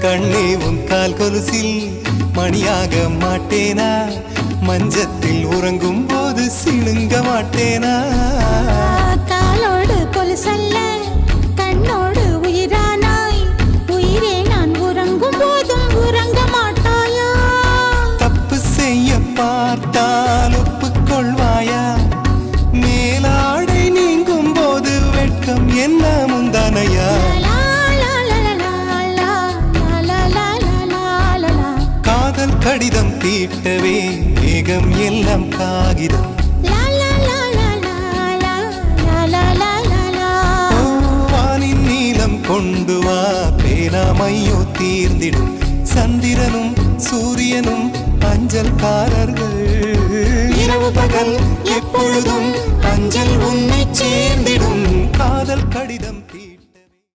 கண்ணே உன் கால் கொலுசில் மணியாக மாட்டேனா, மஞ்சத்தில் உறங்கும் போது சிணுங்க மாட்டேனா. காலோடு கொலுசல்ல கண்ணோடு உயிரானாய், உயிரே நான் உறங்கும் போதும் உறங்க மாட்டாயா. தப்பு செய்ய பார்த்தால் ஒப்புக்கொள்வாயா, மேலாடை நீங்கும் போது வெட்கம் என்ன முந்தானையா. காதல் கடிதம் தீட்டவே மேகம் எல்லாம் காகிதம், வானின் நீளம் கொண்டு வா பேனாமையோ தீர்ந்திடும். சந்திரனும் சூரியனும் அஞ்சல்காரர்கள், இரவு பகல் எப்பொழுதும் அஞ்சல் உன்னை சேர்ந்திடும். காதல் கடிதம்